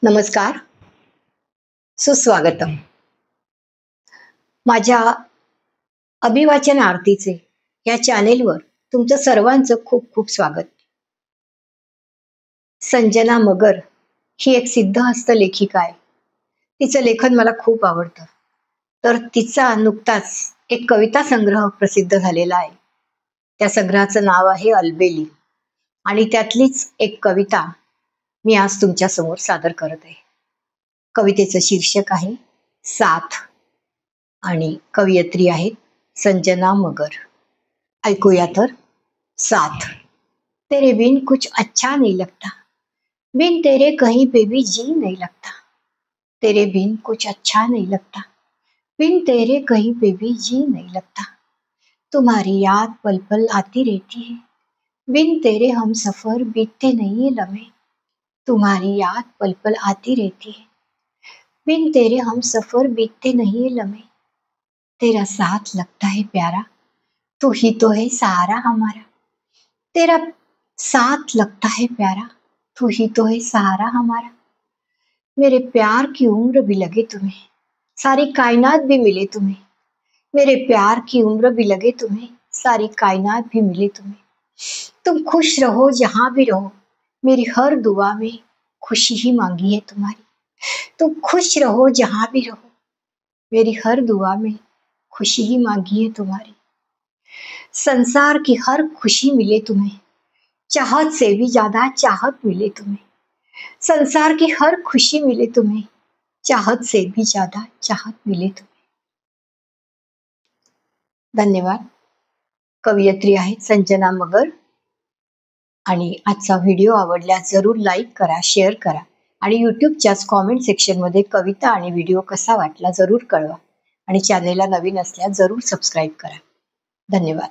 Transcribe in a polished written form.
नमस्कार, सुस्वागतम. माझ्या अभिवाचन आरतीचे या चॅनेलवर तुमचं सर्वांचं खूप खूप स्वागत. संजना मगर ही एक सिद्धहस्त लेखिका आहे. तिचं लेखन मला खूप आवडतं. तर तिचा नुकताच एक कविता संग्रह प्रसिद्ध झालेला आहे. त्या संग्रहाचं नाव आहे अलबेली आणि त्यातलीच एक कविता मी आज तुमच्या समोर सादर करत आहे. कवितेचं शीर्षक आहे साथ आणि कवयित्री आहेत संजना मगर. ऐकूया तर. साथ. तेरे बिन कुछ अच्छा नहीं लगता, बिन तेरे कहीं पे भी जी नहीं लगता. तेरे बिन कुछ अच्छा नहीं लगता, बिन तेरे कहीं पे भी जी नहीं लगता. तुम्हारी याद पल पल आती रहती है, बिन तेरे हम सफर बीतते नहीं है लम्हे. तुम्हारी याद पल पल आती रहती है, बिन तेरे हम सफर बीतते नहीं है लम्हे. तेरा साथ लगता है प्यारा, तू ही तो है सहारा हमारा. तेरा साथ लगता है प्यारा, तू ही तो है सहारा हमारा. मेरे प्यार की उम्र भी लगे तुम्हें, सारी कायनात भी मिले तुम्हें. मेरे प्यार की उम्र भी लगे तुम्हें, सारी कायनात भी मिले तुम्हें. तुम खुश रहो जहां भी रहो, मेरी हर दुआ में खुशी ही मांगी है तुम्हारी. तुम खुश रहो जहां भी रहो, मेरी हर दुआ में खुशी ही मांगी है तुम्हारी. संसार की हर खुशी मिले तुम्हें, चाहत से भी ज्यादा चाहत मिले तुम्हें. संसार की हर खुशी मिले तुम्हें, चाहत से भी ज्यादा चाहत मिले तुम्हें. धन्यवाद. कवयित्री आहेत संजना मगर. आणि आजचा व्हिडिओ आवडल्यास जरूर लाईक करा, शेअर करा आणि यूट्यूबच्याच कॉमेंट सेक्शनमध्ये कविता आणि व्हिडिओ कसा वाटला जरूर कळवा आणि चॅनेलला नवीन असल्यास जरूर सबस्क्राईब करा. धन्यवाद.